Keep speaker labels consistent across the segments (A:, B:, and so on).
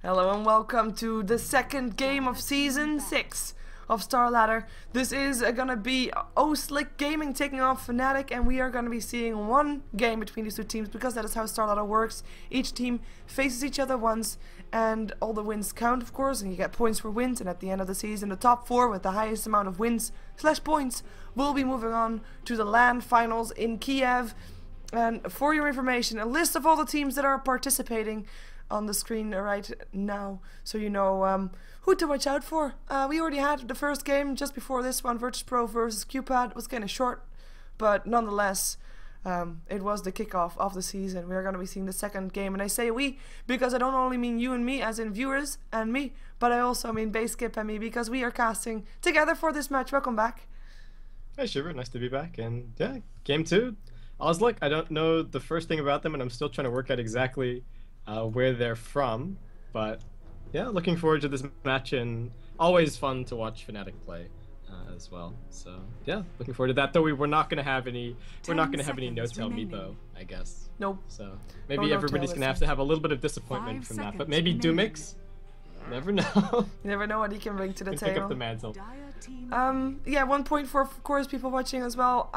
A: Hello and welcome to the second game of Season 6 of StarLadder. This is gonna be OsG taking on Fnatic, and we are gonna be seeing one game between these two teams because that is how StarLadder works. Each team faces each other once and all the wins count, of course, and you get points for wins, and at the end of the season the top 4 with the highest amount of wins / points will be moving on to the LAN finals in Kiev. And for your information, a list of all the teams that are participating on the screen right now, so you know who to watch out for. We already had the first game just before this one, Virtus.pro versus Cupid. It was kind of short, but nonetheless, it was the kickoff of the season. We're going to be seeing the second game, and I say we because I don't only mean you and me, as in viewers and me, but I also mean Basskip and me because we are casting together for this match. Welcome back.
B: Hey Sheever, nice to be back, and yeah, game 2. OsG, I don't know the first thing about them, and I'm still trying to work out exactly where they're from, but yeah, looking forward to this match, and always fun to watch Fnatic play as well. So yeah, looking forward to that. Though we're not gonna have any no-tail Meebo, I guess. Nope. So maybe everybody's gonna have to have a little bit of disappointment from that. But maybe Doomix. Never know. You
A: never know what he can bring to the table.
B: Pick up the mantle.
A: Yeah, 1 point for, of course, people watching as well.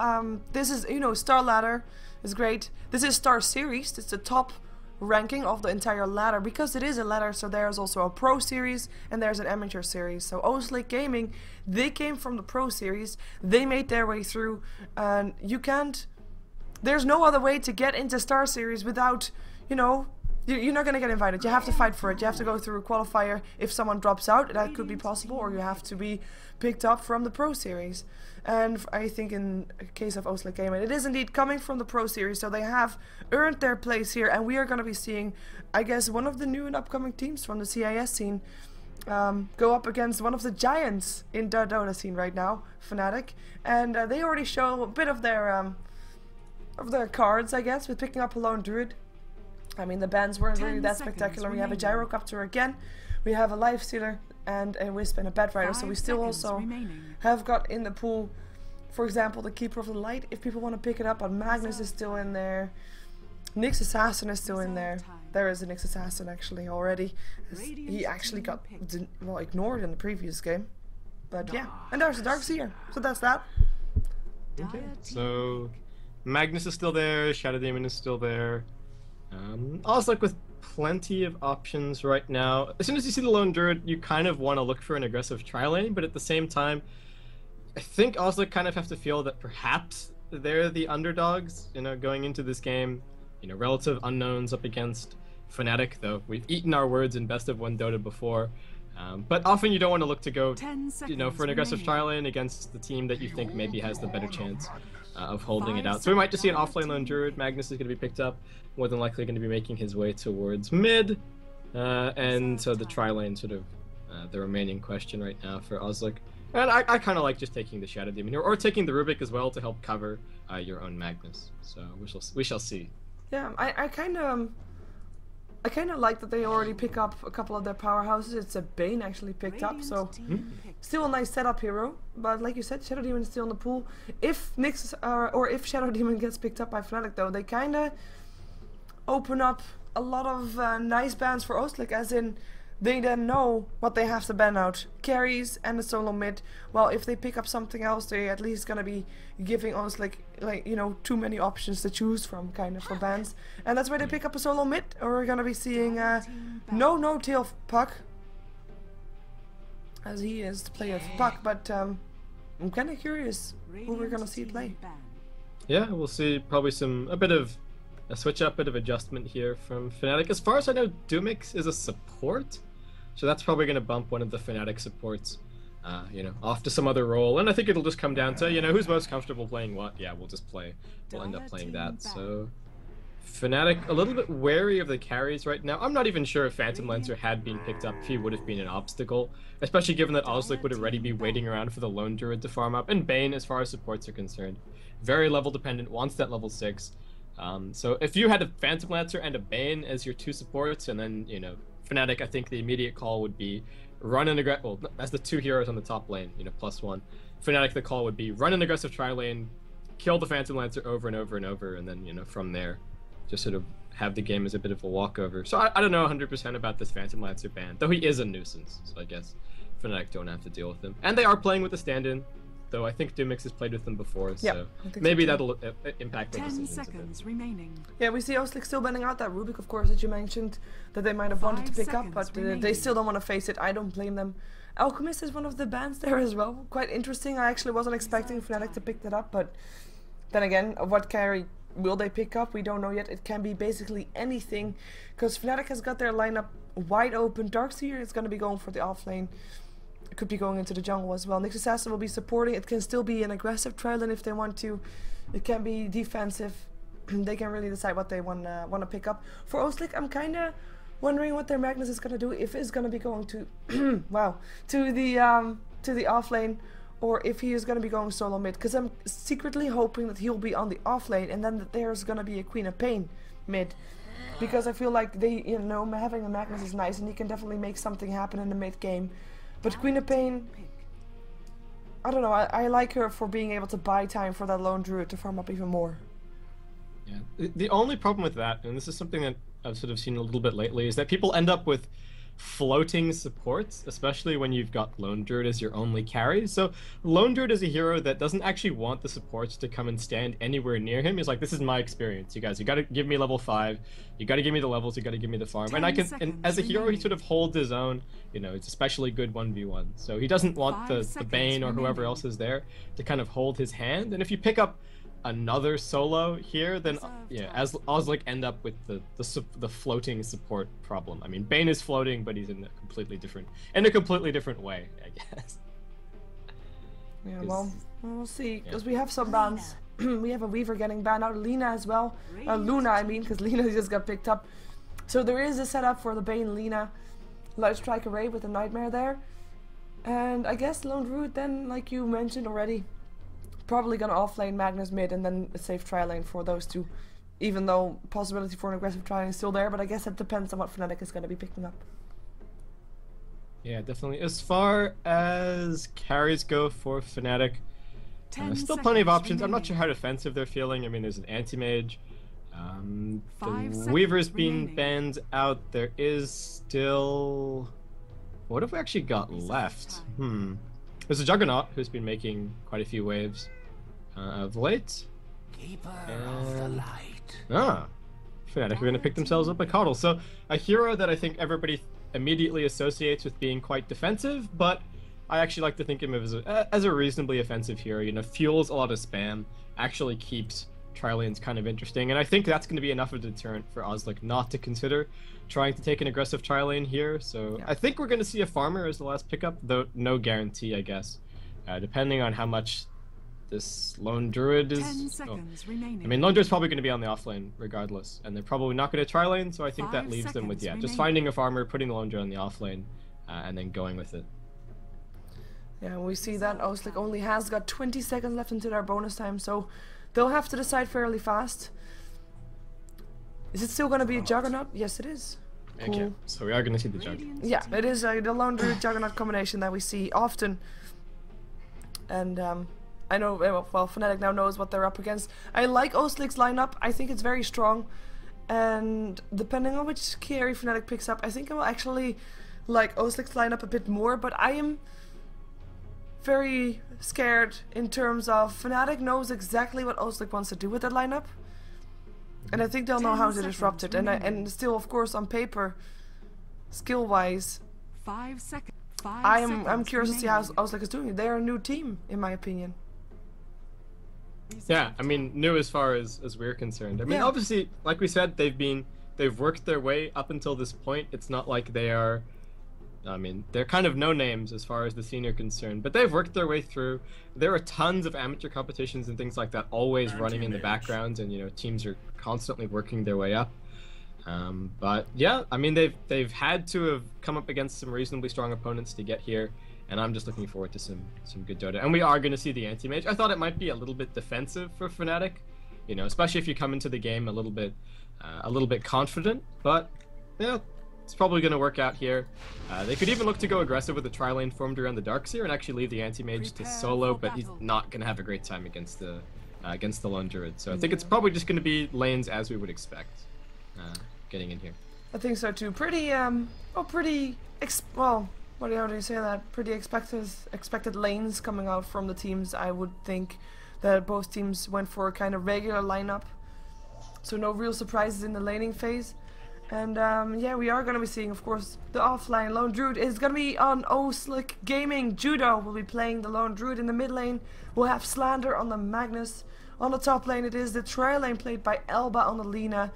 A: This is, you know, StarLadder is great. This is Star Series. It's the top ranking of the entire ladder because it is a ladder. So there's also a Pro Series and there's an Amateur Series. So OsG, they came from the Pro Series. They made their way through, and you can't. There's no other way to get into Star Series without, you know. You're not going to get invited. You have to fight for it. You have to go through a qualifier. If someone drops out, that could be possible, or you have to be picked up from the Pro Series. And I think in case of OsG, it is indeed coming from the Pro Series, so they have earned their place here, and we are going to be seeing, I guess, one of the new and upcoming teams from the CIS scene go up against one of the giants in the Dota scene right now, Fnatic. And they already show a bit of their cards, I guess, with picking up a lone druid. I mean, the bans weren't really that spectacular. We have a gyrocopter again, we have a lifestealer and a wisp and a bed rider, so we still also have got in the pool, for example, the Keeper of the Light if people want to pick it up, but Magnus is still in there, Nyx Assassin is still in there. There is a Nyx Assassin actually already. He actually got, well, ignored in the previous game, but yeah, and there's a Dark Seer, so that's that.
B: Okay, so Magnus is still there, Shadow Demon is still there. OsG with plenty of options right now. As soon as you see the lone druid, you kind of want to look for an aggressive tri-lane, but at the same time, I think OsG kind of have to feel that perhaps they're the underdogs, you know, going into this game. You know, relative unknowns up against Fnatic, though we've eaten our words in Best of 1 Dota before. But often you don't want to look to go, you know, for an aggressive tri-lane against the team that you think maybe has the better chance of holding it out. So we might just see an offlane lone druid. Magnus is going to be picked up, more than likely going to be making his way towards mid, and so the tri-lane sort of the remaining question right now for OsG. And I kind of like just taking the Shadow Demon here, or taking the Rubik as well to help cover your own Magnus. So we shall see.
A: Yeah, I kind of like that they already pick up a couple of their powerhouses. It's a Bane actually picked up, so still a nice setup hero. But like you said, Shadow Demon is still in the pool. If Nyx or if Shadow Demon gets picked up by Fnatic, though, they kind of open up a lot of nice bans for OsG, as in they then know what they have to ban out: carries and the solo mid. Well, if they pick up something else, they at least gonna be giving OsG, like, you know, too many options to choose from, kind of, for bans. And that's why they pick up a solo mid, or we're gonna be seeing no-tail Puck, as he is the player for Puck. But I'm kind of curious who we're gonna see play.
B: Yeah, we'll see probably a bit of a switch up, bit of adjustment here from Fnatic. As far as I know, Doomix is a support, so that's probably going to bump one of the Fnatic supports, you know, off to some other role. And I think it'll just come down to, you know, who's most comfortable playing what. Yeah, we'll end up playing that. So Fnatic a little bit wary of the carries right now. I'm not even sure if Phantom Lancer had been picked up, if he would have been an obstacle, especially given that OsG would already be waiting around for the lone druid to farm up. And Bane, as far as supports are concerned, very level dependent, wants that level 6. So if you had a Phantom Lancer and a Bane as your 2 supports, and then, you know, Fnatic, I think the immediate call would be run an aggressive, well, as the 2 heroes on the top lane, you know, +1. Fnatic, the call would be run an aggressive tri-lane, kill the Phantom Lancer over and over and over, and then, you know, from there, just sort of have the game as a bit of a walkover. So I don't know 100% about this Phantom Lancer ban, though he is a nuisance, so I guess Fnatic don't have to deal with him. And they are playing with a stand-in, though I think Dumix has played with them before, so maybe that'll impact their decisions
C: 10 seconds remaining.
A: Yeah, we see Oslick still banning out that Rubik, of course, that you mentioned, that they might have wanted to pick up, but they still don't want to face it. I don't blame them. Alchemist is one of the bans there as well. Quite interesting. I actually wasn't expecting Fnatic to pick that up, but then again, what carry will they pick up? We don't know yet. It can be basically anything, because Fnatic has got their lineup wide open. Darkseer is going to be going for the off lane. It could be going into the jungle as well. Nyx Assassin will be supporting. It can still be an aggressive trial lane if they want to. It can be defensive. They can really decide what they want to pick up. For Oslick, I'm kind of wondering what their Magnus is going to do. If it's going to be going to wow, to the off lane, or if he is going to be going solo mid, because I'm secretly hoping that he'll be on the off lane and then that there's going to be a Queen of Pain mid, because I feel like they, you know, having a Magnus is nice and he can definitely make something happen in the mid game. But Queen of Pain, I don't know, I like her for being able to buy time for that lone druid to farm up even more.
B: Yeah, the only problem with that, and this is something that I've sort of seen a little bit lately, is that people end up with floating supports, especially when you've got Lone Druid as your only carry. So Lone Druid is a hero that doesn't actually want the supports to come and stand anywhere near him. He's like, this is my experience, you guys. You gotta give me level 5. You gotta give me the levels. You gotta give me the farm. And as a hero, he sort of holds his own. You know, it's especially good 1v1. So he doesn't want the Bane or whoever else is there to kind of hold his hand. And if you pick up another solo here, then yeah, as Oslick end up with the floating support problem. I mean, Bane is floating, but he's in a completely different way, I guess.
A: Yeah, well, we'll see, because we have some bans. We have a Weaver getting banned out, Lina as well. Luna, I mean, because Lina just got picked up. So there is a setup for the Bane Lina Light Strike Array with a Nightmare there. And I guess Lone Druid then, like you mentioned already, probably gonna offlane Magnus mid and then a safe tri lane for those two. Even though possibility for an aggressive tri lane is still there, but I guess it depends on what Fnatic is gonna be picking up.
B: Yeah, definitely. As far as carries go for Fnatic, still plenty of options. I'm not sure how defensive they're feeling. I mean, there's an anti-mage. The Weaver's been banned out. There is still... What have we actually got left? There's a Juggernaut who's been making quite a few waves of late. Fnatic are going to pick themselves up a Coddle. So a hero that I think everybody immediately associates with being quite defensive, but I actually like to think of him as a reasonably offensive hero. You know, fuels a lot of spam, actually keeps tri-lanes kind of interesting, and I think that's going to be enough of a deterrent for Oslick not to consider trying to take an aggressive tri-lane here. So yeah. I think we're going to see a farmer as the last pickup, though no guarantee, I guess, depending on how much this Lone Druid is...
C: 10 seconds remaining.
B: I mean, Lone Druid's probably going to be on the offlane regardless, and they're probably not going to tri-lane, so I think that leaves them with, just finding a farmer, putting the Lone Druid on the offlane, and then going with it.
A: Yeah, we see that Oslick only has got 20 seconds left into their bonus time, so they'll have to decide fairly fast. Is it still going to be a Juggernaut? Yes, it is. Cool.
B: Okay, so we are going to see the Juggernaut.
A: Yeah, it is the Lone Druid Juggernaut combination that we see often. And I know, well, Fnatic now knows what they're up against. I like Oslick's lineup. I think it's very strong. And depending on which carry Fnatic picks up, I think I will actually like Oslick's lineup a bit more. But I am very scared in terms of Fnatic knows exactly what Oslick wants to do with that lineup. And I think they'll know how to disrupt it. And still, of course, on paper, skill-wise,
C: 5 seconds.
A: I'm curious to see how Oslick is doing it. They're a new team, in my opinion.
B: Yeah, I mean, new as far as we're concerned. I mean, obviously, like we said, they've worked their way up until this point. It's not like they are... I mean, they're kind of no-names as far as the scene are concerned, but they've worked their way through. There are tons of amateur competitions and things like that always running in the background, and, you know, teams are constantly working their way up. But yeah, I mean, they've had to have come up against some reasonably strong opponents to get here, and I'm just looking forward to some good Dota. And we are going to see the anti-mage. I thought it might be a little bit defensive for Fnatic, you know, especially if you come into the game a little bit confident, but yeah, it's probably going to work out here. They could even look to go aggressive with the tri-lane formed around the Darkseer and actually leave the anti-mage to solo, but he's not going to have a great time against the Lone Druid. So I think it's probably just going to be lanes as we would expect. getting in here.
A: I think so too. Pretty, well, how do you say that? Pretty expected lanes coming out from the teams. I would think that both teams went for a kind of regular lineup, so no real surprises in the laning phase. And yeah, we are going to be seeing, of course, the offline Lone Druid is going to be on SheeverGaming. Judo will be playing the Lone Druid in the mid lane. We'll have Slander on the Magnus. On the top lane, it is the trial lane played by Elba on the Lina.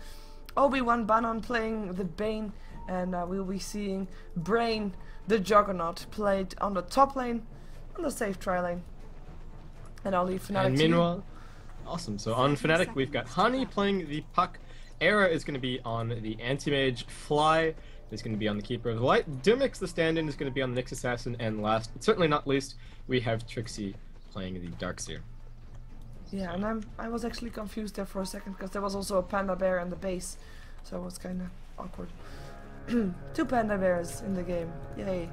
A: Obi-Wan Bannon playing the Bane, and we'll be seeing Brain, the Juggernaut, played on the top lane, on the safe trial lane. And I'll leave FnaticEU.
B: And meanwhile, awesome. So on Fnatic, we've got Honey playing the Puck. Era is going to be on the Anti-Mage. Fly is going to be on the Keeper of the Light. Dumix, the stand-in, is going to be on the Nyx Assassin. And last, but certainly not least, we have Trixie playing the Darkseer.
A: Yeah, and I was actually confused there for a second because there was also a panda bear in the base, so it was kind of awkward. 2 panda bears in the game, yay!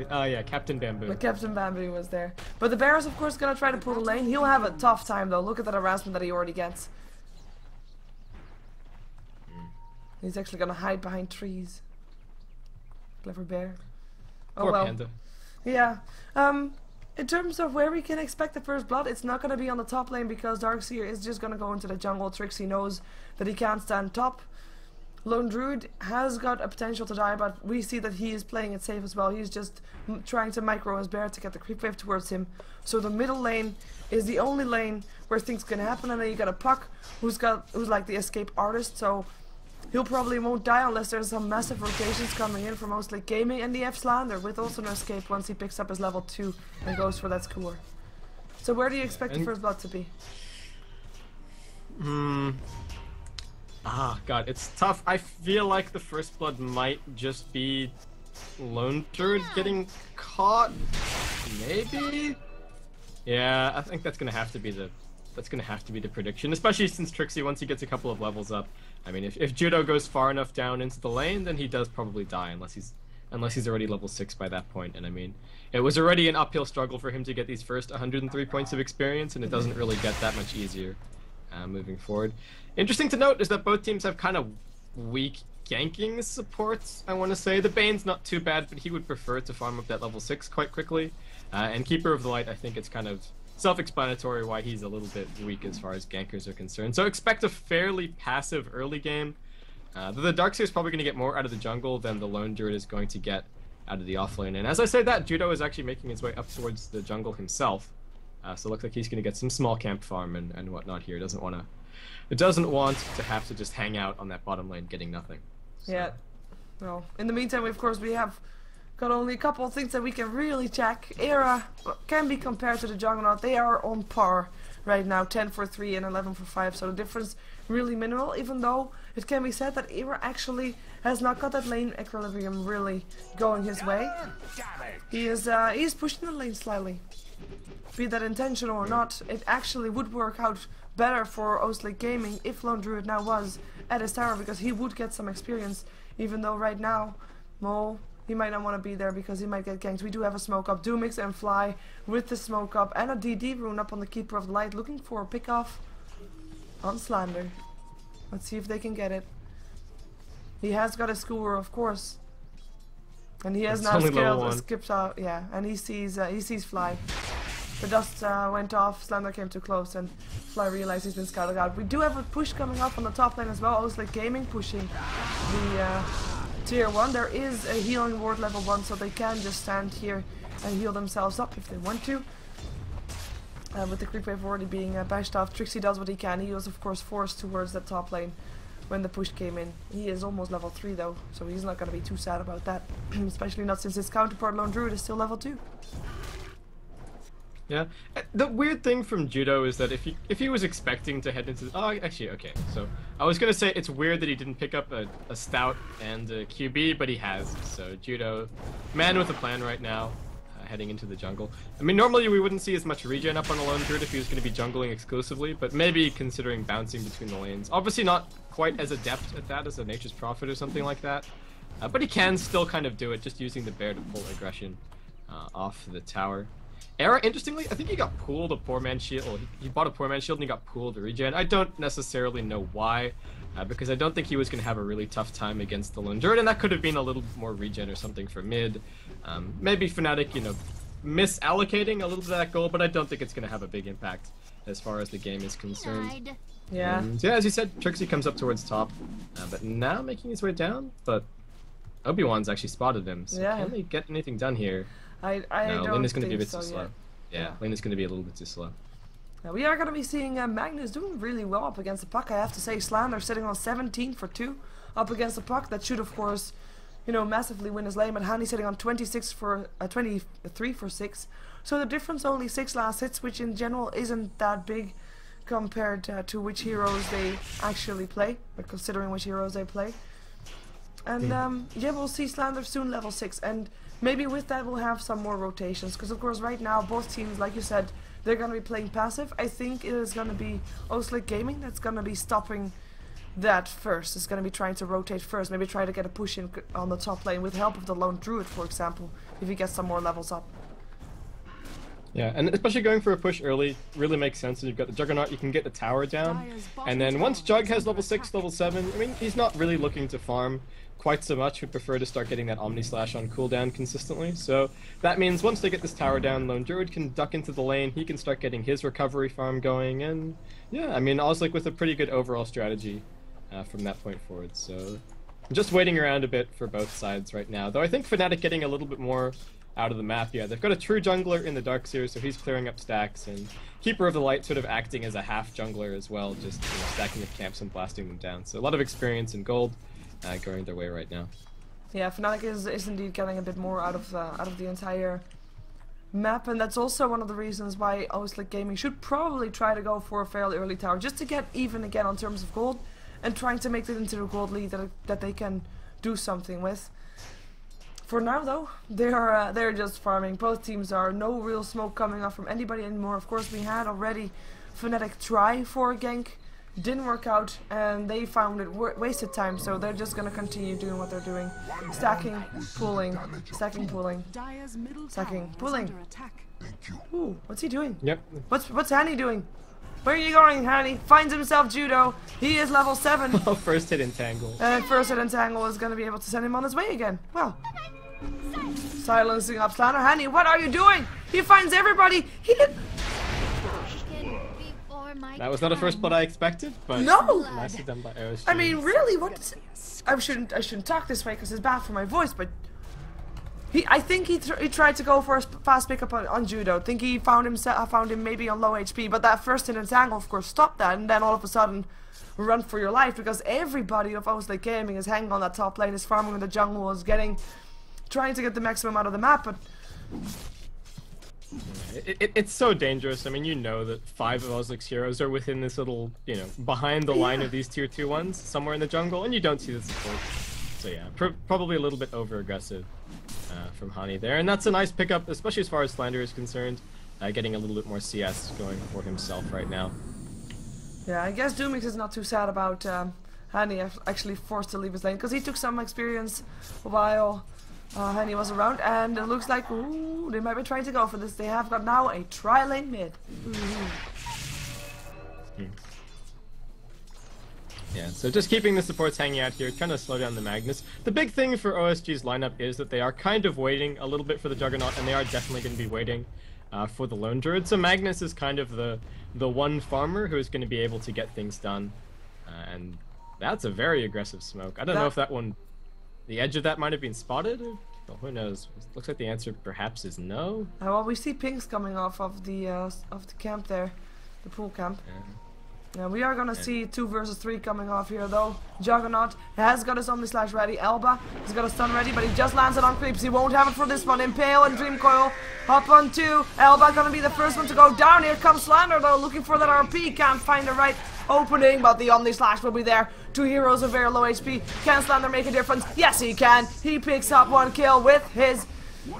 B: Oh yeah, Captain Bamboo.
A: But Captain Bamboo was there, but the bear is of course gonna try to pull the lane. He'll have a tough time though. Look at that harassment that he already gets. He's actually gonna hide behind trees. Clever bear. Oh
B: Poor
A: well.
B: Panda.
A: Yeah. In terms of where we can expect the first blood, it's not going to be on the top lane because Darkseer is just going to go into the jungle. Trixie knows that he can't stand top. Lone Druid has got a potential to die, but we see that he is playing it safe as well. He's just trying to micro his bear to get the creep wave towards him. So the middle lane is the only lane where things can happen, and then you got a Puck who's like the escape artist, so he'll probably won't die unless there's some massive rotations coming in from StarLadder, and the F Slander with also no escape once he picks up his level 2 and goes for that score. So where do you expect the first blood to be?
B: God, it's tough. I feel like the first blood might just be Lone Druid getting caught. Maybe? Yeah, I think that's gonna have to be the prediction, especially since Trixie, once he gets a couple of levels up, I mean, if Judo goes far enough down into the lane, then he does probably die, unless he's already level 6 by that point. And I mean, it was already an uphill struggle for him to get these first 103 points of experience, and it doesn't really get that much easier moving forward. Interesting to note is that both teams have kind of weak ganking supports, I want to say. The Bane's not too bad, but he would prefer to farm up that level 6 quite quickly. And Keeper of the Light, I think it's kind of self-explanatory why he's a little bit weak as far as gankers are concerned. So expect a fairly passive early game. The Darkseer is probably going to get more out of the jungle than the Lone Druid is going to get out of the offlane. And as I say that, Judo is actually making his way up towards the jungle himself. So it looks like he's going to get some small camp farm and whatnot here. It doesn't want to have to just hang out on that bottom lane getting nothing. So.
A: Yeah. Well, in the meantime, of course, we have got only a couple of things that we can really check. Era can be compared to the Juggernaut. They are on par right now, 10 for 3 and 11 for 5, so the difference really minimal, even though it can be said that Era actually has not got that lane equilibrium really going his way. He's pushing the lane slightly. Be that intentional or not, it actually would work out better for StarLadder if Lone Druid now was at his tower, because he would get some experience, even though right now, well, he might not want to be there because he might get ganked. We do have a smoke up, Dumix and Fly with the smoke up, and a DD rune up on the Keeper of the Light, looking for a pick off on Slander. Let's see if they can get it. He has got a skewer, of course, and he has now skipped out. Yeah, and he sees Fly. The dust went off, Slander came too close, and Fly realized he's been scouted out. We do have a push coming up on the top lane as well. StarLadder pushing the tier 1. There is a healing ward level 1, so they can just stand here and heal themselves up if they want to. With the creep wave already being bashed off, Trixie does what he can. He was of course forced towards that top lane when the push came in. He is almost level 3 though, so he's not going to be too sad about that. Especially not since his counterpart Lone Druid is still level 2.
B: Yeah, the weird thing from Judo is that if he was expecting to head into actually, okay, so I was gonna say it's weird that he didn't pick up a Stout and a QB, but he has. So Judo, man with a plan right now, heading into the jungle. I mean, normally we wouldn't see as much regen up on a Lone Druid if he was going to be jungling exclusively, but maybe considering bouncing between the lanes. Obviously not quite as adept at that as a Nature's Prophet or something like that, but he can still kind of do it, just using the bear to pull aggression off the tower. Era, interestingly, I think he got pooled a poor man shield. Well, he bought a poor man shield and he got pooled a regen. I don't necessarily know why, because I don't think he was going to have a really tough time against the Lone Druid, and that could have been a little more regen or something for mid. Maybe Fnatic, you know, misallocating a little bit of that gold, but I don't think it's going to have a big impact as far as the game is concerned.
A: Yeah.
B: And yeah, as you said, Trixie comes up towards top, but now making his way down, but Obi-Wan's actually spotted him, so
A: Yeah.
B: can they get anything done here?
A: I
B: No,
A: don't
B: Lane is going to be a bit
A: think
B: too
A: so
B: slow.
A: yet.
B: Yeah, Lane is going to be a little bit too slow.
A: Now we are going to be seeing Magnus doing really well up against the puck. I have to say, StarLadder sitting on 17 for 2 up against the puck. That should, of course, you know, massively win his lane. But Hani sitting on 23 for 6. So the difference only 6 last hits, which in general isn't that big compared to which heroes they actually play, but considering which heroes they play. And yeah, we'll see StarLadder soon level 6, and maybe with that we'll have some more rotations, because of course right now both teams, like you said, they're going to be playing passive. I think it is going to be OsG that's going to be stopping that first. It's going to be trying to rotate first, maybe try to get a push in on the top lane with help of the Lone Druid, for example, if he gets some more levels up.
B: Yeah, and especially going for a push early really makes sense. And you've got the Juggernaut, you can get the tower down, and then once Jug has level 6, level 7, I mean, he's not really looking to farm quite so much. Would prefer to start getting that Omni Slash on cooldown consistently. So that means once they get this tower down, Lone Druid can duck into the lane, he can start getting his recovery farm going, and yeah, I mean, OsG with a pretty good overall strategy from that point forward. So just waiting around a bit for both sides right now, though I think Fnatic getting a little bit more out of the map. Yeah, they've got a true jungler in the Darkseer, so he's clearing up stacks, and Keeper of the Light sort of acting as a half jungler as well, just stacking up camps and blasting them down. So a lot of experience and gold going their way right now.
A: Yeah, Fnatic is indeed getting a bit more out of the entire map, and that's also one of the reasons why OsG should probably try to go for a fairly early tower, just to get even again on terms of gold, and trying to make it into a gold lead that they can do something with. For now, though, they're just farming. Both teams are. No real smoke coming up from anybody anymore. Of course, we had already Fnatic try for a gank, didn't work out, and they found it wasted time. So they're just gonna continue doing what they're doing, stacking, pulling, stacking, pulling, stacking, pulling. Ooh, what's he doing?
B: Yep.
A: What's Hani doing? Where are you going, Hani? Finds himself judo. He is level 7.
B: Oh, first hit entangle.
A: And first hit entangle is gonna be able to send him on his way again. Well. Silencing up StarLadder. Hani, what are you doing? He finds everybody. He did.
B: That was not a first blood I expected, but
A: No!
B: nicely done by OsG.
A: I mean, really, what is it? I shouldn't talk this way because it's bad for my voice, but I think he tried to go for a fast pickup on judo. I think he found him maybe on low HP, but that first hit entangle, of course, stopped that, and then all of a sudden, run for your life, because everybody of OsG is hanging on that top lane, is farming in the jungle, is trying to get the maximum out of the map, but
B: it's so dangerous. I mean, you know that 5 of OsG's heroes are within this little, you know, behind the line of these tier 2 ones, somewhere in the jungle, and you don't see the support. So yeah, probably a little bit over-aggressive from Hani there, and that's a nice pickup, especially as far as StarLadder is concerned, getting a little bit more CS going for himself right now.
A: Yeah, I guess Doomix is not too sad about Hani actually forced to leave his lane, because he took some experience while Hani was around, and it looks like, ooh, they might be trying to go for this. They have got now a tri-lane mid.
B: Yeah, so just keeping the supports hanging out here, trying to slow down the Magnus. The big thing for OsG's lineup is that they are kind of waiting a little bit for the Juggernaut, and they are definitely going to be waiting for the Lone Druid. So Magnus is kind of the one farmer who is going to be able to get things done, and that's a very aggressive smoke. I don't know if that one, the edge of that might have been spotted. Well, who knows? Looks like the answer perhaps is no.
A: Well, we see pings coming off of the camp there, the pool camp. Yeah, we are gonna see 2 versus 3 coming off here though. Juggernaut has got his Omni Slash ready. Elba has got a stun ready, but he just lands it on creeps. He won't have it for this one. Impale and Dream Coil hop on 2. Elba gonna be the first one to go down. Here comes StarLadder though, looking for that RP. Can't find the right opening, but the Omni Slash will be there. 2 heroes are very low HP. Can StarLadder make a difference? Yes, he can. He picks up 1 kill with his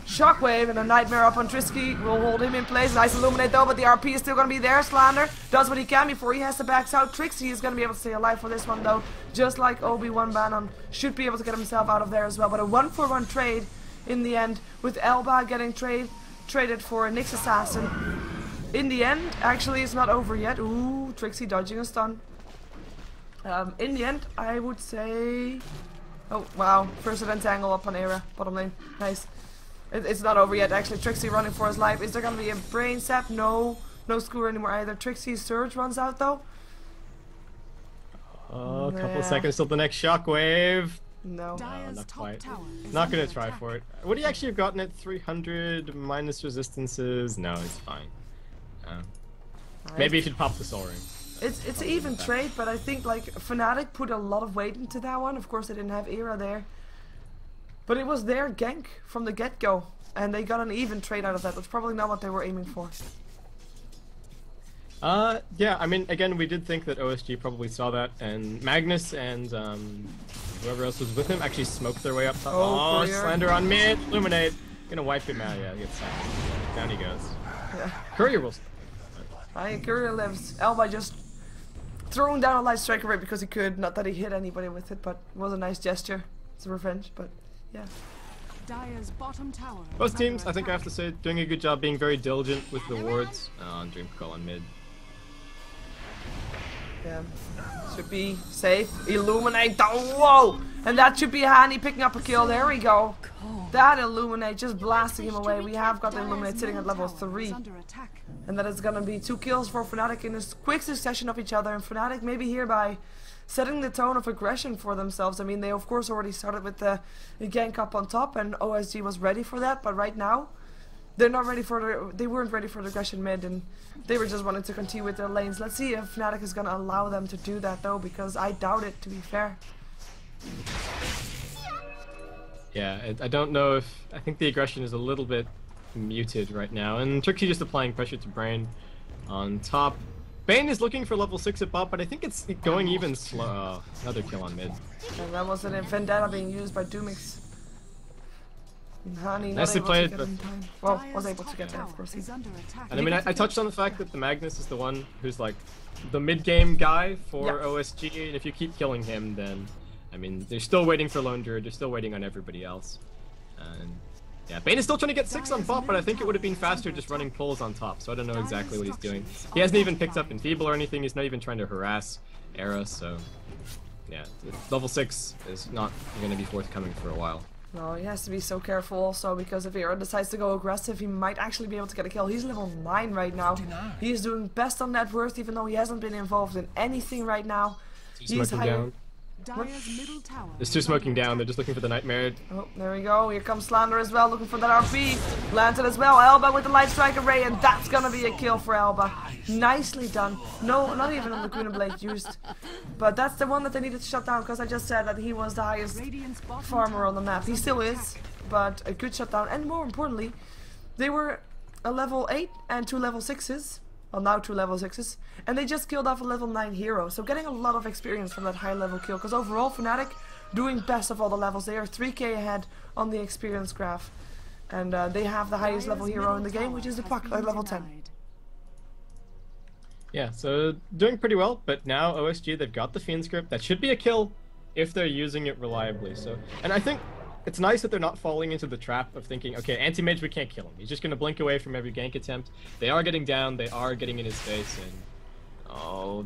A: Shockwave, and a Nightmare up on Trisky will hold him in place. Nice Illuminate though, but the RP is still going to be there. StarLadder does what he can before he has to back out. Trixie is going to be able to stay alive for this one though, just like Obi-Wan Bannon should be able to get himself out of there as well. But a 1-for-1 trade in the end, with Elba getting trade traded for a Nyx Assassin. In the end, actually it's not over yet. Ooh, Trixie dodging a stun. In the end, I would say... Oh, wow. First an entangle up on Era. Bottom lane. Nice. It's not over yet, actually. Trixie running for his life. Is there gonna be a brain sap? No. No skewer anymore either. Trixie's surge runs out though.
B: Oh, a couple of seconds till the next shockwave.
A: No.
B: No, not quite. Not gonna try for it. Would he actually have gotten it 300 minus resistances? No, it's fine. Maybe he should pop the Soul Ring.
A: It's an even trade, but I think like Fnatic put a lot of weight into that one. Of course, they didn't have Era there, but it was their gank from the get-go, and they got an even trade out of that. That's probably not what they were aiming for.
B: Yeah, I mean, again, we did think that OsG probably saw that, and Magnus and whoever else was with him actually smoked their way up top. Oh, Slander on mid, Illuminate, gonna wipe him out. Yeah, gets sacked. Down he goes.
A: Yeah.
B: Courier will.
A: Courier lives. Elba just throwing down a light striker right because he could. Not that he hit anybody with it, but it was a nice gesture. It's a revenge, but yeah.
C: Dire's bottom tower.
B: Both teams, I think I have to say, doing a good job being very diligent with the wards. On Dream Call on mid.
A: Yeah. Should be safe. Illuminate. Whoa! And that should be Hani picking up a kill. There we go. That Illuminate just blasting him away. We have got the Illuminate sitting at level 3. And that is going to be 2 kills for Fnatic in a quick succession of each other. And Fnatic maybe hereby setting the tone of aggression for themselves. I mean, they of course already started with the gank up on top, and OsG was ready for that. But right now, they're not ready for they weren't ready for the aggression mid, and they were just wanting to continue with their lanes. Let's see if Fnatic is going to allow them to do that though, because I doubt it, to be fair.
B: Yeah, I don't know if... I think the aggression is a little bit muted right now, and Trixie just applying pressure to Brain on top. Bane is looking for level 6 at bot, but I think it's going even slow. Another kill on mid.
A: And that was an Vendetta being used by Doomix. Hani
B: nicely played, but...
A: Well, was able to get there, of course.
B: And I mean, I touched on the fact that the Magnus is the one who's like the mid-game guy for OsG, and if you keep killing him, then... I mean, they're still waiting for Lone Druid, they're still waiting on everybody else. And yeah, Bane is still trying to get 6 on bot, but I think it would have been faster just running pulls on top, so I don't know exactly what he's doing. He hasn't even picked up Enfeeble or anything, he's not even trying to harass Era, so... Yeah, level 6 is not going to be forthcoming for a while.
A: No, he has to be so careful also, because if Era decides to go aggressive, he might actually be able to get a kill. He's level 9 right now. He is doing best on net worth, even though he hasn't been involved in anything right now.
B: He's higher. There's 2 smoking down, they're just looking for the Nightmare.
A: Oh, there we go. Here comes Slander as well, looking for that RP. Planted as well. Elba with the Light Strike Array, and that's gonna be a kill for Elba. Nicely done. No, not even on the Laguna Blade used. But that's the one that they needed to shut down, because I just said that he was the highest farmer on the map. He still is, but a good shutdown. And more importantly, they were a level 8 and 2 level 6s. Well, now 2 level 6s, and they just killed off a level 9 hero, so getting a lot of experience from that high level kill, because overall Fnatic doing best of all the levels. They are 3k ahead on the experience graph, and they have the highest level hero in the game, which is the Puck at level 10.
B: Yeah, so doing pretty well, but now OsG, they've got the Fiend script. That should be a kill if they're using it reliably. So, and I think it's nice that they're not falling into the trap of thinking, okay, anti-mage, we can't kill him. He's just going to blink away from every gank attempt. They are getting down, they are getting in his face, and... Oh,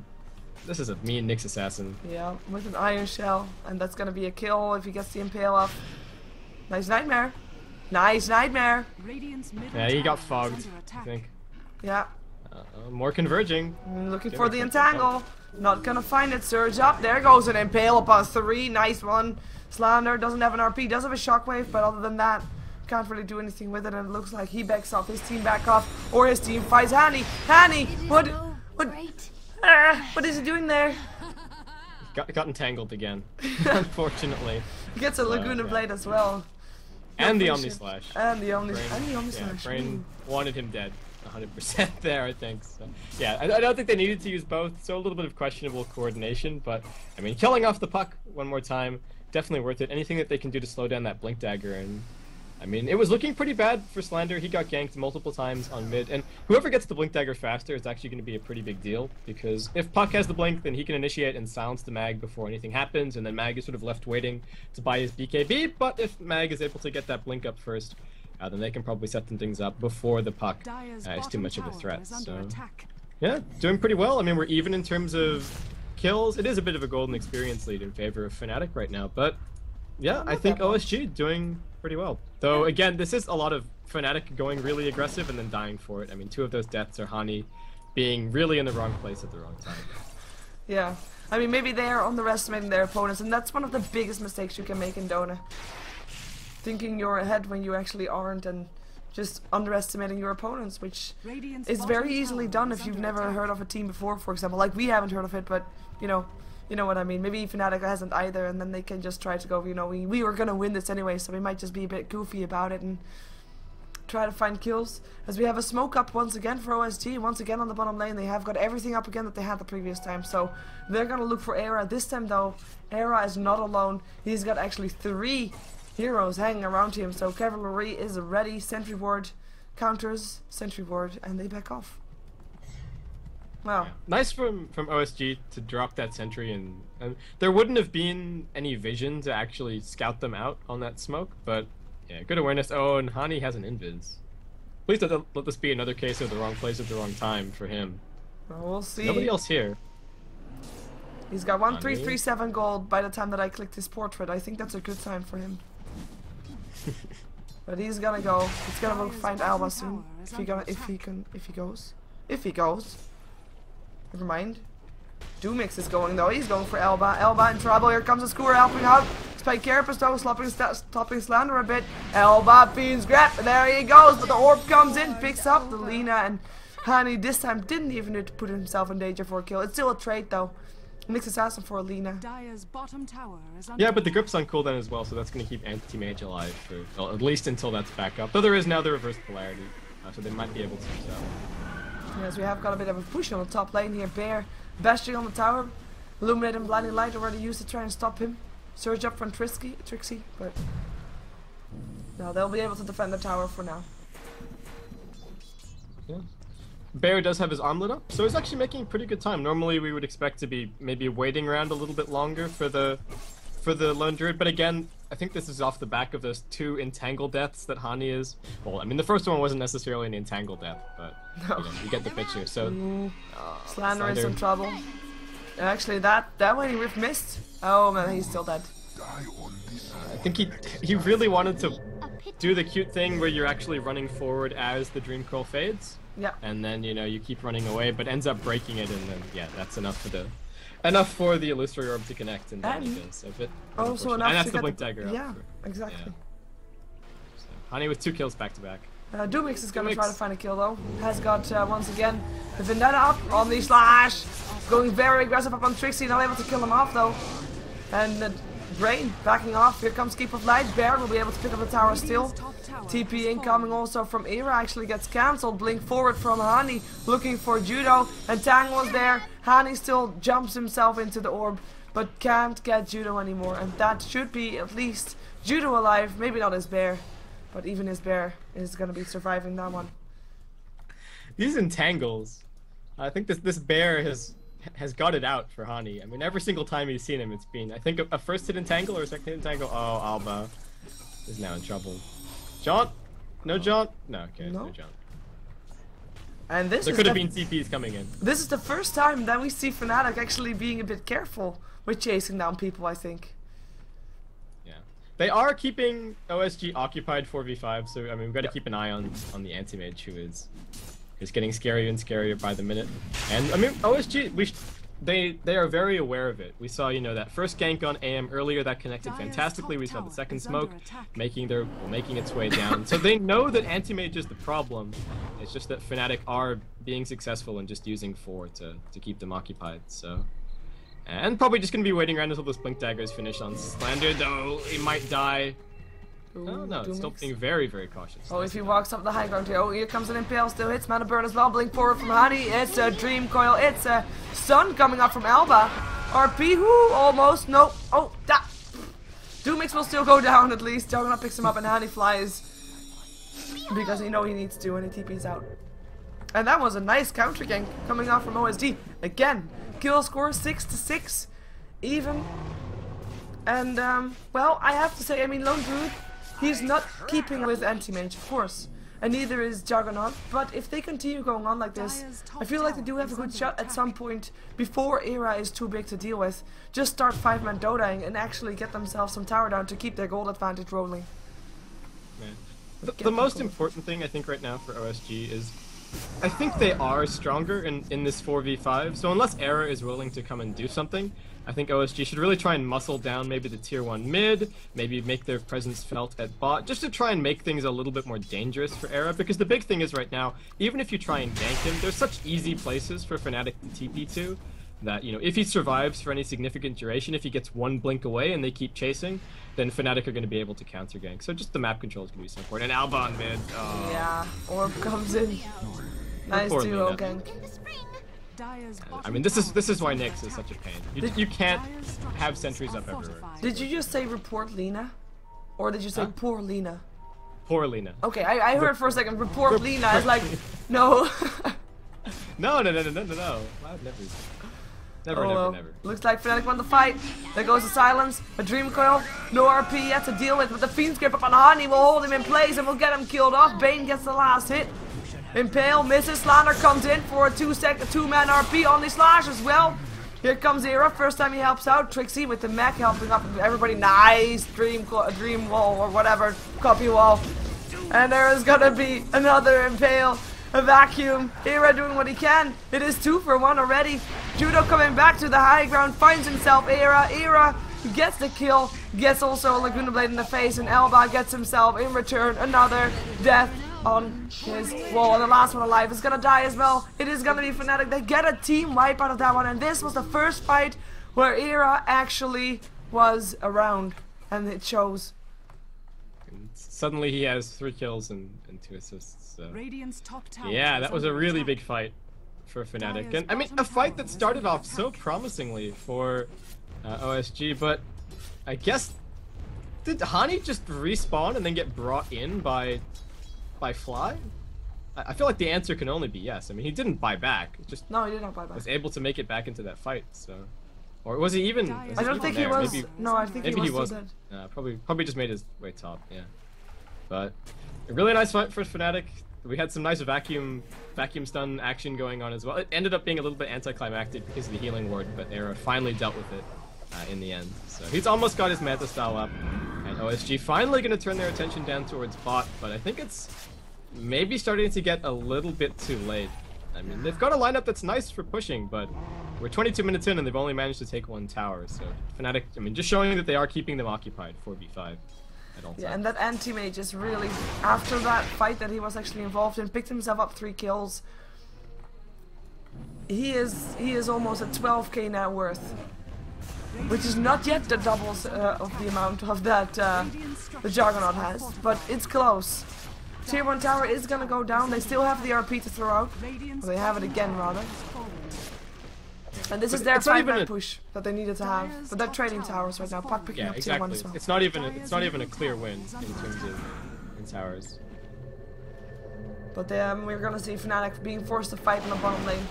B: this is a mean Nyx Assassin.
A: Yeah, with an Iron Shell, and that's going to be a kill if he gets the Impale off. Nice Nightmare. Nice Nightmare.
B: Yeah, he got fogged, I think.
A: Yeah.
B: More converging.
A: Looking for the Entangle. Not gonna find it. Surge up. There goes an Impale upon 3. Nice one. Slander doesn't have an RP, does have a Shockwave, but other than that, can't really do anything with it, and it looks like he backs off, his team back off, or his team fights Hani! Hani! What is he doing there?
B: Got entangled again, unfortunately.
A: He gets a Laguna Blade as well.
B: And the Omni Slash.
A: And the Omni Slash.
B: Yeah, Brain wanted him dead. 100% there, I think. So, yeah, I don't think they needed to use both, so a little bit of questionable coordination, but, I mean, killing off the Puck one more time, definitely worth it. Anything that they can do to slow down that Blink Dagger, and I mean, it was looking pretty bad for Slander. He got ganked multiple times on mid, and whoever gets the Blink Dagger faster is actually going to be a pretty big deal, because if Puck has the Blink, then he can initiate and silence the Mag before anything happens, and then Mag is sort of left waiting to buy his BKB, but if Mag is able to get that Blink up first, then they can probably set them things up before the puck is too much of a threat. So yeah, doing pretty well. I mean, we're even in terms of kills. It is a bit of a golden experience lead in favor of Fnatic right now, but yeah, I think OsG doing pretty well. Though again, this is a lot of Fnatic going really aggressive and then dying for it. I mean, 2 of those deaths are Hani being really in the wrong place at the wrong time.
A: Yeah, I mean, maybe they are underestimating their opponents, and that's one of the biggest mistakes you can make in Dota. Thinking you're ahead when you actually aren't, and just underestimating your opponents, which is very easily done if you've never heard of a team before, for example. Like, we haven't heard of it, but, you know what I mean. Maybe Fnatic hasn't either, and then they can just try to go, you know, we were gonna win this anyway, so we might just be a bit goofy about it and try to find kills. As we have a smoke up once again for OsG, once again on the bottom lane. They have got everything up again that they had the previous time, so they're gonna look for Era. This time though, Era is not alone. He's got actually 3 heroes hanging around him, so Cavalry is ready. Sentry ward counters, sentry ward, and they back off. Wow.
B: Yeah. Nice from OsG to drop that sentry, and there wouldn't have been any vision to actually scout them out on that smoke, but yeah, good awareness. Oh, and Hani has an invis. Please don't let this be another case of the wrong place at the wrong time for him.
A: Well, we'll see.
B: Nobody else here.
A: He's got 1337 gold by the time that I clicked his portrait. I think that's a good sign for him. But he's gonna go. He's gonna go find Alba soon. If he goes. Never mind. Doomix is going though. He's going for Elba. Elba in trouble. Here comes the scorer helping out. Spike Carapace though, stopping Slander a bit. Elba Fiend's grab. There he goes. But the orb comes in, picks up the Lina, and Hani this time didn't even need to put himself in danger for a kill. It's still a trade though. Nix assassin for Lina.
B: Yeah, but the grip's on cooldown as well, so that's going to keep anti-mage alive for, well, at least until that's back up. Though there is now the reverse polarity, so they might be able to use that.
A: Yes, we have got a bit of a push on the top lane here. Bear bashing on the tower. Illuminate and Blinding Light already used to try and stop him. Surge up from Trixie, but no, they'll be able to defend the tower for now.
B: Yeah. Bear does have his armlet up, so he's actually making pretty good time. Normally we would expect to be maybe waiting around a little bit longer for the lone druid, but again, I think this is off the back of those 2 entangle deaths that Hani is. Well, I mean the first one wasn't necessarily an entangle death, but
A: no.
B: You get the picture. So
A: Slander in some trouble. Actually, that one he riff missed. Oh man, he's still dead.
B: I think he really wanted to do the cute thing where you're actually running forward as the Dream Curl fades.
A: Yeah.
B: And then you keep running away, but ends up breaking it, and then yeah, that's enough for the illusory orb to connect, and then he goes a bit.
A: Also enough
B: and that's
A: to
B: the
A: get
B: blink dagger.
A: Yeah, exactly.
B: Yeah. So, Hani with 2 kills back to back.
A: Doomix is gonna try to find a kill though. Has got once again the Vendetta up on the slash, going very aggressive up on Trixie, not able to kill him off though. And Brain backing off. Here comes Keep of Light. Bear will be able to pick up the tower still. TP incoming also from Era actually gets cancelled. Blink forward from Hani looking for Judo, and Tang was there. Hani still jumps himself into the orb but can't get Judo anymore, and that should be at least Judo alive. Maybe not his Bear, but even his Bear is gonna be surviving that one.
B: These entangles, I think this Bear has got it out for Hani. I mean, every single time you've seen him, it's been, I think, a first hit entangle or a second hit entangle. Oh, Alba is now in trouble. Jaunt? No Jaunt? No, okay, no Jaunt.
A: And this
B: there could have been TPs coming in.
A: This is the first time that we see Fnatic actually being a bit careful with chasing down people, I think.
B: Yeah. They are keeping OsG occupied 4v5, so I mean, we've got to keep an eye on the anti-mage who is getting scarier and scarier by the minute. And I mean, OsG, they are very aware of it. We saw, that first gank on AM earlier that connected fantastically. We saw the second smoke making its way down. So they know that anti-mage is the problem. It's just that Fnatic are being successful in just using 4 to keep them occupied. So, and probably just gonna be waiting around until this blink daggers finish on Slander, though he might die. Oh no, it's still being very, very cautious.
A: Oh, if he walks up the high ground here. Oh, here comes an Impale, still hits Mana Burn as well. Blink forward from Hani. It's a Dream Coil. It's a Stun coming up from Alba. RP, whoo, almost. Nope. Oh, that. Doomix will still go down at least. Juggernaut picks him up and Hani flies. Because he needs to and he TP's out. And that was a nice counter gank coming out from OsG. Again, kill score 6-6. Even. And, well, I have to say, I mean, Lone Druid He's not keeping with anti-mage, of course. And neither is Juggernaut, but if they continue going on like this, I feel like they do have a good shot at some point before Era is too big to deal with. Just start 5-man Dodaing and actually get themselves some tower down to keep their gold advantage rolling.
B: Yeah. The most important thing I think right now for OSG is I think they are stronger in this 4v5, so unless Era is willing to come and do something, I think OSG should really try and muscle down maybe the tier 1 mid, maybe make their presence felt at bot, just to try and make things a little bit more dangerous for Era, because the big thing is right now, even if you try and gank him, there's such easy places for Fnatic to TP to, that, you know, if he survives for any significant duration, if he gets one blink away and they keep chasing, then Fnatic are going to be able to counter gank. So just the map control is going to be so important. And Alba on mid. Oh.
A: Yeah, Orb comes in. Nice duo gank.
B: I mean, this is why Nyx is such a pain. You can't have sentries up everywhere.
A: Did you just say report Lina? Or did you say poor Lina?
B: Poor Lina.
A: Okay, I heard for a second report Lina. I was like, no.
B: No. I'd never.
A: Looks like Fnatic won the fight. There goes the silence. A Dream Coil. No RP yet to deal with. But the Fiend's Grip up on Honey will hold him in place and will get him killed off. Bane gets the last hit. Impale misses. Slander comes in for a 2-man RP on the slash as well. Here comes Era. First time he helps out. Trixie with the mech helping up everybody. Nice dream wall or whatever. Copy wall. And there is gonna be another Impale. A vacuum. Era doing what he can. It is 2 for 1 already. Judo coming back to the high ground. Finds himself Era. Era gets the kill. Gets also a Laguna Blade in the face. And Elba gets himself in return another death on his wall. And the last one alive is gonna die as well. It is gonna be Fnatic. They get a team wipe out of that one. And this was the first fight where Era actually was around. And it shows.
B: And suddenly he has 3 kills and 2 assists. So.
C: Top tower
B: Yeah, that was a really big fight for Fnatic. And I mean, a fight that started off so promisingly for OSG, but I guess, did Hani just respawn and then get brought in by Fly? I feel like the answer can only be yes. I mean, he didn't buy back. Just
A: no, he did not buy back.
B: Was able to make it back into that fight. So, or was he even?
A: I don't think he was. Maybe, no, I think
B: maybe
A: he was.
B: Probably just made his way top. Yeah, but a really nice fight for Fnatic. We had some nice vacuum stun action going on as well. It ended up being a little bit anticlimactic because of the healing ward, but Era finally dealt with it in the end. So he's almost got his meta style up, and OSG finally going to turn their attention down towards bot, but I think it's maybe starting to get a little bit too late. I mean, they've got a lineup that's nice for pushing, but we're 22 minutes in and they've only managed to take 1 tower, so Fnatic, I mean, just showing that they are keeping them occupied 4v5.
A: Yeah, and that anti-mage is really, after that fight that he was actually involved in, picked himself up 3 kills. He is almost at 12k net worth, which is not yet the doubles of the amount of that the Juggernaut has, but it's close. Tier 1 tower is gonna go down. They still have the RP to throw out. Or they have it again, rather. And this is their 5-man push that they needed to have, but they're trading towers right now. Puck picking up tier 1 as well.
B: It's not even a clear win in terms of towers.
A: But we're gonna see Fnatic being forced to fight in the bottom lane.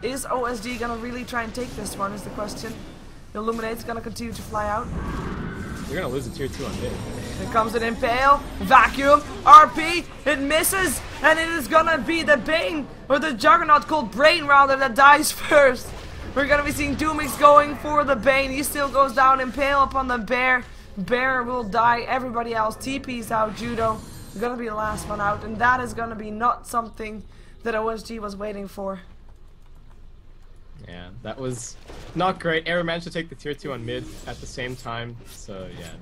A: Is OSG gonna really try and take this one? Is the question. The Illuminate's gonna continue to fly out.
B: You're gonna lose a tier 2 on mid.
A: Here comes an Impale, Vacuum, RP, it misses, and it is gonna be the Bane, or the Juggernaut called Brain rather, that dies first. We're gonna be seeing Doomix going for the Bane. He still goes down. Impale upon the Bear. Bear will die. Everybody else TP's out. Judo gonna be the last one out, and that is gonna be not something that OSG was waiting for.
B: Yeah, that was not great. Era managed to take the tier 2 on mid at the same time, so yeah,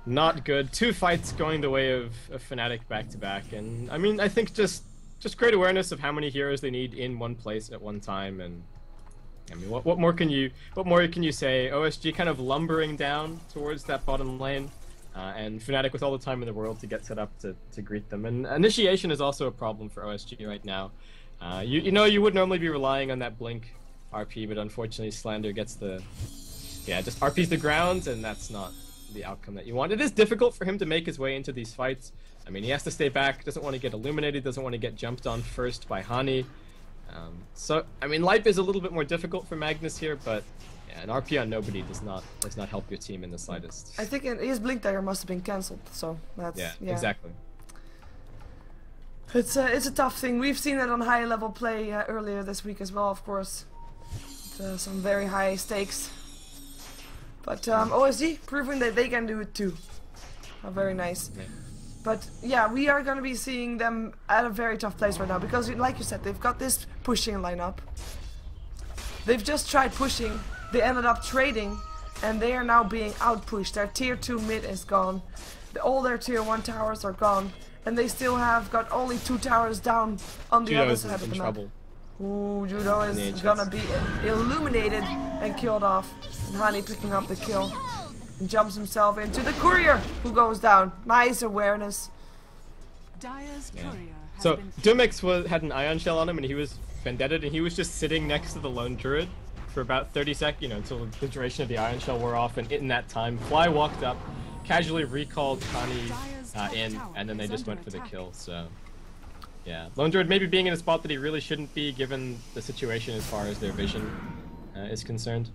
B: not good. 2 fights going the way of Fnatic back to back, and I mean, I think just great awareness of how many heroes they need in one place at one time, and I mean, what more can you say? OSG kind of lumbering down towards that bottom lane, and Fnatic with all the time in the world to get set up to greet them. And initiation is also a problem for OSG right now. You know, you would normally be relying on that blink RP, but unfortunately Slander gets just RPs the ground, and that's not the outcome that you want. It is difficult for him to make his way into these fights. I mean, he has to stay back, doesn't want to get illuminated, doesn't want to get jumped on first by Hani. So, I mean, Lipe is a little bit more difficult for Magnus here, but Yeah, an RP on nobody does not help your team in the slightest.
A: I think his blink dagger must have been cancelled, so that's
B: yeah, exactly.
A: It's a tough thing. We've seen it on high level play earlier this week as well, of course. Some very high stakes. But OsG proving that they can do it too. Oh, very nice.
B: Yeah.
A: But yeah, we are going to be seeing them at a very tough place right now because, like you said, they've got this pushing lineup. They've just tried pushing. They ended up trading, and they are now being outpushed. Their tier 2 mid is gone. All their tier 1 towers are gone. And they still have got only 2 towers down on the other side of the map. Ooh, Judo is gonna be illuminated and killed off. And Hani picking up the kill. And jumps himself into the courier, who goes down. Nice awareness.
C: Dire's courier has
B: So
C: been
B: Dumix had an ion shell on him, and he was vendetted, and he was just sitting next to the lone druid for about 30 seconds, until the duration of the ion shell wore off. And in that time, Fly walked up, casually recalled Hani in, and then they just went for the kill. So yeah, lone druid maybe being in a spot that he really shouldn't be given the situation as far as their vision is concerned.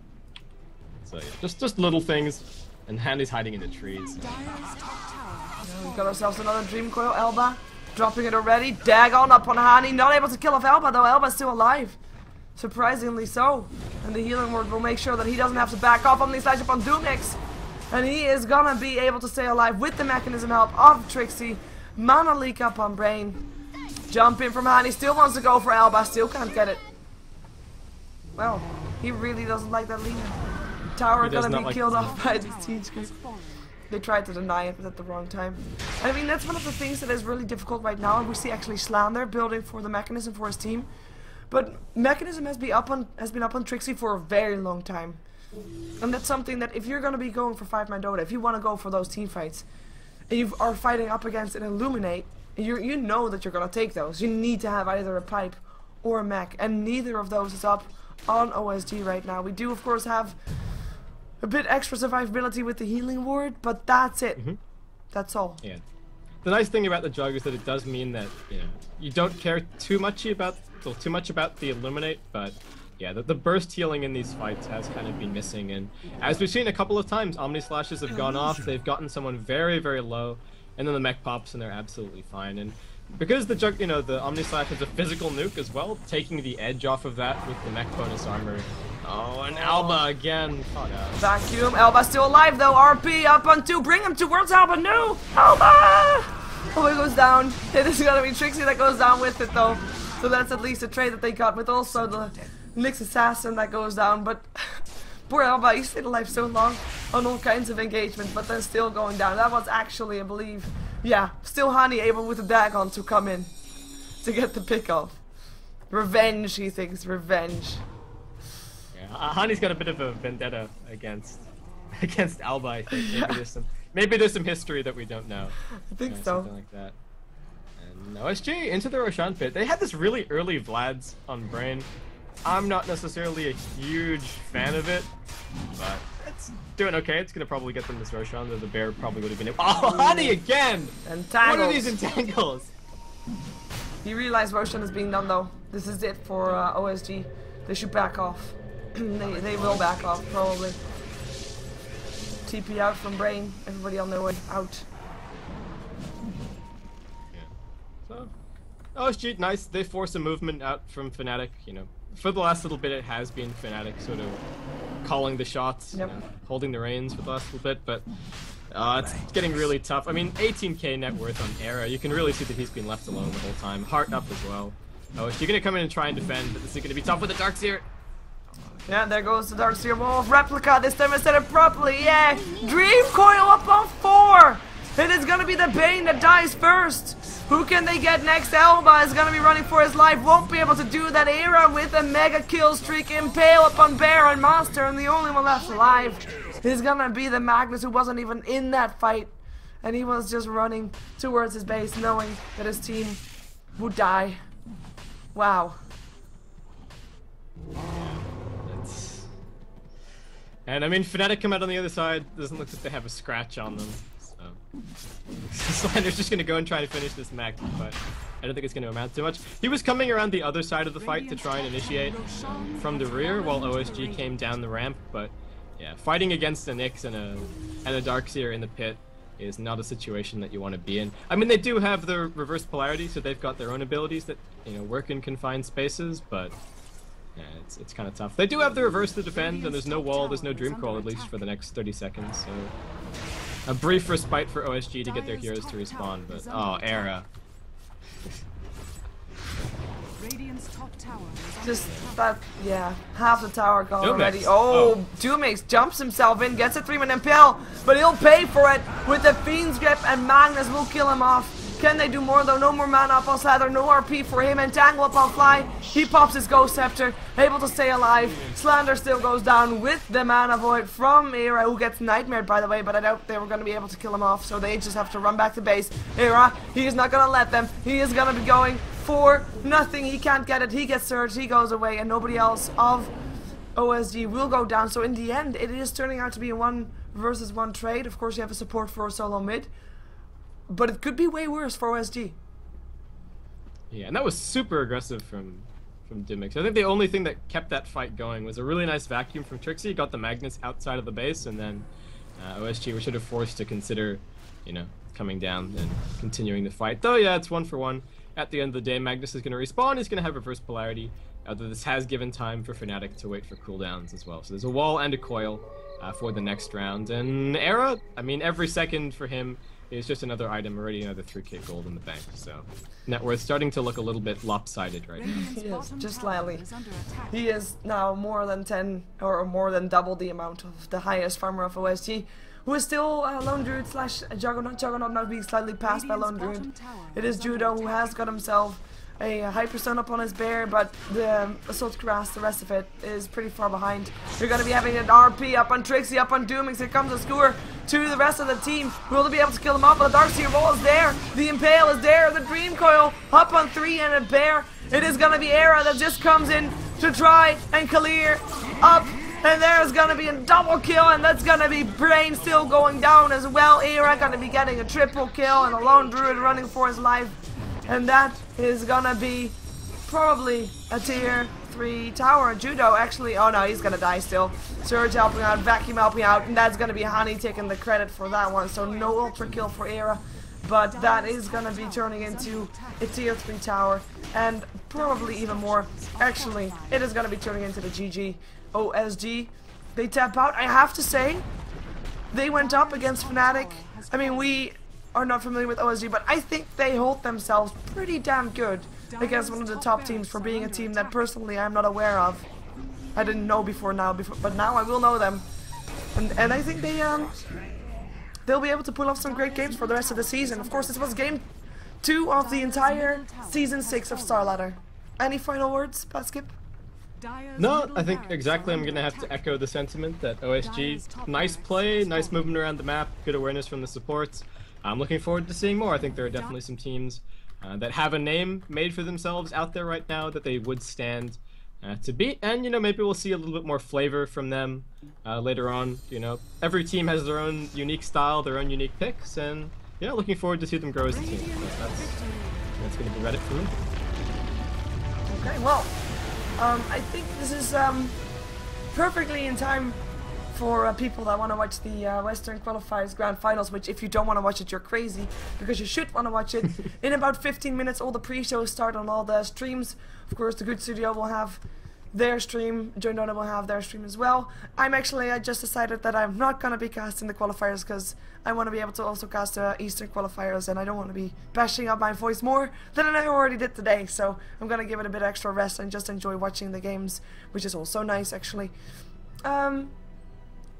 B: So yeah, just little things, and Handy's hiding in the trees.
C: Dire's top tower.
A: We got ourselves another Dream Coil. Elba dropping it already. Dagon up on Hani. Not able to kill off Elba, though. Elba's still alive. Surprisingly so. And the healing ward will make sure that he doesn't have to back off on the slash up on Doomix. And he is gonna be able to stay alive with the mechanism help of Trixie. Mana leak up on Brain. Jump in from Hani. Still wants to go for Elba. Still can't get it. Well, he really doesn't like that lead. Tower gonna be killed off by the siege. They tried to deny it, but at the wrong time. I mean, that's one of the things that is really difficult right now. We see actually SlarLadder building for the mechanism for his team. But mechanism has been up on Trixie for a very long time. And that's something that if you're going to be going for 5-man Dota, if you want to go for those team fights, and you are fighting up against an Illuminate, you know that you're going to take those. You need to have either a pipe or a mech, and neither of those is up on OsG right now. We do, of course, have a bit extra survivability with the healing ward, but that's it. That's all.
B: Yeah. The nice thing about the jug is that it does mean that you don't care too much about the Illuminate, but yeah, the burst healing in these fights has kind of been missing, and as we've seen a couple of times, Omni Slashes have gone off, they've gotten someone very, very low, and then the mech pops and they're absolutely fine. And because the jug, the Omni Slash is a physical nuke as well, taking the edge off of that with the mech bonus armor. Oh, and Alba again. Oh, no.
A: Vacuum. Alba's still alive though. RP up on 2. Bring him towards Alba. No! Alba! Oh, it goes down. It is gonna be Trixie that goes down with it though. So that's at least a trade that they got with also the Nyx Assassin that goes down. But poor Alba, he stayed alive so long on all kinds of engagement, but then still going down. That was actually, I believe, yeah, still Hani able with the Dagon to come in to get the pick off. Revenge, he thinks. Revenge.
B: Hani's got a bit of a vendetta against Alba, I think. Maybe there's some history that we don't know.
A: I think so.
B: Something like that. And OsG into the Roshan pit. They had this really early Vlads on Brain. I'm not necessarily a huge fan of it, but it's doing okay. It's gonna probably get them this Roshan, though the bear probably would have been able. Oh, Hani again!
A: Entangles.
B: What are these entangles?
A: You realize Roshan is being done though. This is it for OsG. They should back off. they will back off, probably. TP out from Brain. Everybody on their way out.
B: Yeah. So, OsG, nice. They force a movement out from Fnatic. For the last little bit, it has been Fnatic sort of calling the shots, holding the reins for the last little bit, but it's getting really tough. I mean, 18k net worth on Era. You can really see that he's been left alone the whole time. Heart up as well. OsG gonna come in and try and defend, but this is gonna be tough with the Darkseer.
A: Yeah, there goes the Darkseer Wolf Replica. This time I said it properly. Yeah, Dream Coil up on 4. It is gonna be the Bane that dies first. Who can they get next? Elba is gonna be running for his life. Won't be able to do that. Era with a mega kill streak. Impale upon Bear and Monster, and the only one left alive is gonna be the Magnus, who wasn't even in that fight, and he was just running towards his base, knowing that his team would die. Wow.
B: And I mean, Fnatic come out on the other side. Doesn't look like they have a scratch on them. So Slender's just gonna go and try to finish this mech, but I don't think it's going to amount to much. He was coming around the other side of the fight to try and initiate from the rear while OsG came down the ramp, but yeah, fighting against a Nyx and a Darkseer in the pit is not a situation that you want to be in. I mean, they do have the reverse polarity, so they've got their own abilities that, you know, work in confined spaces, but yeah, it's kind of tough. They do have the reverse to defend, and there's no wall, there's no Dream Coil, at least for the next 30 seconds, so a brief respite for OsG to get their heroes to respawn, but oh, Era.
A: Just that, yeah, half the tower gone
B: Doomix.
A: already. Oh, Doomix jumps himself in, gets a 3-man impale, but he'll pay for it with the Fiend's Grip, and Magnus will kill him off. Can they do more though? No more mana up on StarLadder, no RP for him, and Tangle up on Fly. He pops his Ghost Scepter, able to stay alive. Slander still goes down with the Mana Void from Era, who gets Nightmared by the way, but I doubt they were going to be able to kill him off, so they just have to run back to base. Era, he is not going to let them. He is going to be going for nothing. He can't get it. He gets surged, he goes away, and nobody else of OsG will go down. So in the end, it is turning out to be a 1 versus 1 trade. Of course, you have a support for a solo mid, but it could be way worse for OsG.
B: Yeah, and that was super aggressive from Doomix. I think the only thing that kept that fight going was a really nice vacuum from Trixie. Got the Magnus outside of the base, and then OsG was sort of forced to consider, you know, coming down and continuing the fight. Though, yeah, it's 1 for 1. At the end of the day, Magnus is going to respawn. He's going to have reverse polarity. Although this has given time for Fnatic to wait for cooldowns as well. So there's a wall and a coil for the next round. And Era, I mean, every second for him is just another item, already another 3k gold in the bank. So net worth starting to look a little bit lopsided right now.
A: He is, just slightly. He is now more than 10 or more than double the amount of the highest farmer of OsG, who is still Lone Druid slash Juggernaut. Juggernaut now being slightly passed by Lone Druid. It is Judo who has got himself a Hyperstone up on his bear, but the Assault Grass, the rest of it, is pretty far behind. You're going to be having an RP up on Trixie, up on Doomix. Here comes a Skewer to the rest of the team. Will they be able to kill him off? But the Darkseer Wall is there. The Impale is there. The Dream Coil up on 3 and a bear. It is going to be Era that just comes in to try and clear up. And there's gonna be a double kill, and that's gonna be Brain still going down as well. Era gonna be getting a triple kill, and a Lone Druid running for his life. And that is gonna be probably a tier 3 tower. Judo actually, oh no, he's gonna die still. Surge helping out, Vacuum helping out, and that's gonna be Honey taking the credit for that one. So no ultra kill for Era, but that is gonna be turning into a tier 3 tower, and probably even more. Actually, it is gonna be turning into the GG. OsG, they tap out. I have to say, they went up against Fnatic. I mean, we are not familiar with OsG, but I think they hold themselves pretty damn good against one of the top teams for being a team that personally I'm not aware of. I didn't know before, but now I will know them. And I think they'll be able to pull off some great games for the rest of the season. Of course, this was game 2 of the entire Season 6 of StarLadder. Any final words, Basskip?
B: No, I think exactly. I'm going to have to echo the sentiment that OsG, nice play, nice movement around the map, good awareness from the supports. I'm looking forward to seeing more. I think there are definitely some teams that have a name made for themselves out there right now that they would stand to beat. And, you know, maybe we'll see a little bit more flavor from them later on. You know, every team has their own unique style, their own unique picks, and, you know, looking forward to see them grow as a team. That's going to be Reddit for me.
A: Okay, well, I think this is perfectly in time for people that want to watch the Western Qualifiers Grand Finals, which if you don't want to watch it, you're crazy, because you should want to watch it. In about 15 minutes, all the pre-shows start on all the streams. Of course, the Good Studio will have their stream, Joindona will have their stream as well. I just decided that I'm not going to be casting the qualifiers because I want to be able to also cast the Eastern qualifiers, and I don't want to be bashing up my voice more than I already did today. So I'm going to give it a bit extra rest and just enjoy watching the games, which is also nice actually.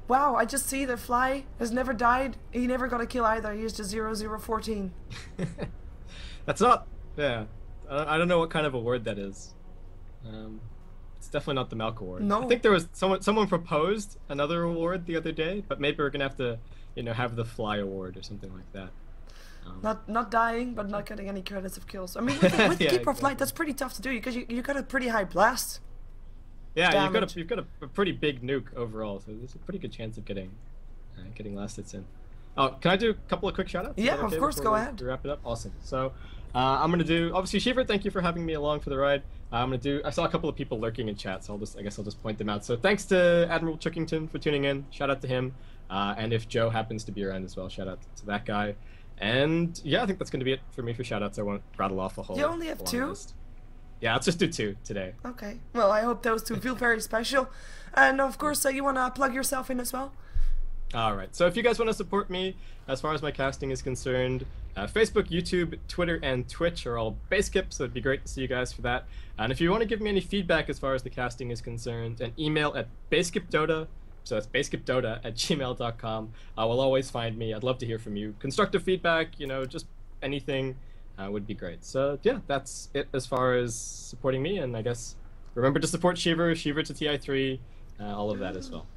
A: Wow, I just see the Fly has never died. He never got a kill either. He is just 0014.
B: That's not, yeah. I don't know what kind of award that is. It's definitely not the Malk Award.
A: No.
B: I think there was someone proposed another award the other day, but maybe we're gonna have to, you know, have the Fly Award or something like that.
A: Not dying, but not getting any credits of kills. I mean, with yeah, Keeper exactly. Of Light, that's pretty tough to do because you got a pretty high blast.
B: Yeah, you've got a pretty big nuke overall, so there's a pretty good chance of getting last hits in. Oh, can I do a couple of quick shoutouts? Is
A: Yeah,
B: that okay
A: of course,
B: before
A: go
B: we
A: ahead.
B: wrap it up. Awesome. So I'm gonna do obviously Sheever. Thank you for having me along for the ride. I'm gonna do. I saw a couple of people lurking in chat, so I guess I'll just point them out. So thanks to Admiral Chuckington for tuning in. Shout out to him. And if Joe happens to be around as well, shout out to that guy. And yeah, I think that's gonna be it for me for shoutouts. I won't rattle off a whole.
A: You only have
B: long
A: 2?
B: list. Yeah, let's just do 2 today.
A: Okay. Well, I hope those 2 feel very special. And of course, you want to plug yourself in as well?
B: All right. So if you guys want to support me, as far as my casting is concerned, Facebook, YouTube, Twitter, and Twitch are all Basskip, so it'd be great to see you guys for that. And if you want to give me any feedback as far as the casting is concerned, an email at basskipdota, so that's basskipdota@gmail.com. Will always find me. I'd love to hear from you. Constructive feedback, just anything would be great. So yeah, that's it as far as supporting me. And I guess remember to support Sheever to TI3, all of that as well.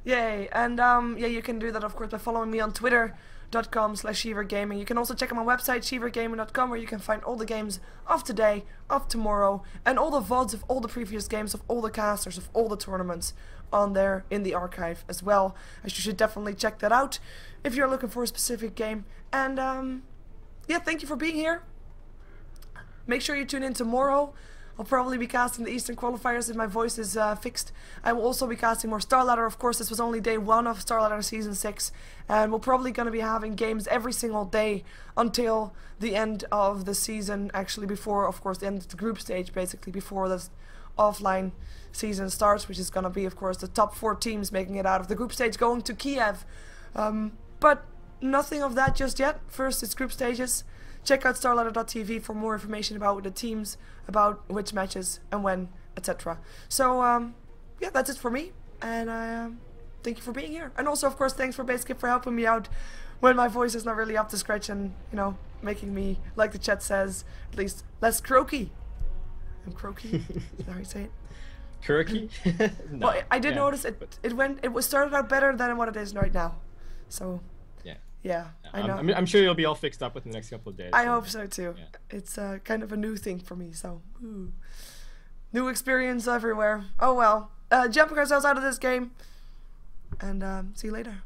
A: Yay. And yeah, you can do that, of course, by following me on twitter.com/SheeverGaming. You can also check out my website, SheeverGaming.com, where you can find all the games of today, of tomorrow, and all the VODs of all the previous games, of all the casters, of all the tournaments on there in the archive as well. You should definitely check that out if you're looking for a specific game. And yeah, thank you for being here. Make sure you tune in tomorrow. I'll probably be casting the Eastern qualifiers if my voice is fixed. I will also be casting more StarLadder. Of course, this was only day 1 of StarLadder Season 6. And we're probably going to be having games every single day until the end of the season. Actually, before, of course, the end of the group stage, basically, before the offline season starts, which is going to be, of course, the top 4 teams making it out of the group stage going to Kiev. But nothing of that just yet. First, it's group stages. Check out StarLadder.tv for more information about the teams, about which matches and when, etc. So, yeah, that's it for me. And thank you for being here. And also, of course, thanks for Basskip for helping me out when my voice is not really up to scratch and, making me, like the chat says, at least less croaky. I'm croaky? Is that how you say it?
B: Croaky? No.
A: Well, I did notice it started out better than what it is right now. So... yeah, I know.
B: I'm sure you'll be all fixed up within the next couple of days.
A: I hope so too. Yeah. It's kind of a new thing for me, so new experience everywhere. Oh well. Jumping ourselves out of this game, and see you later.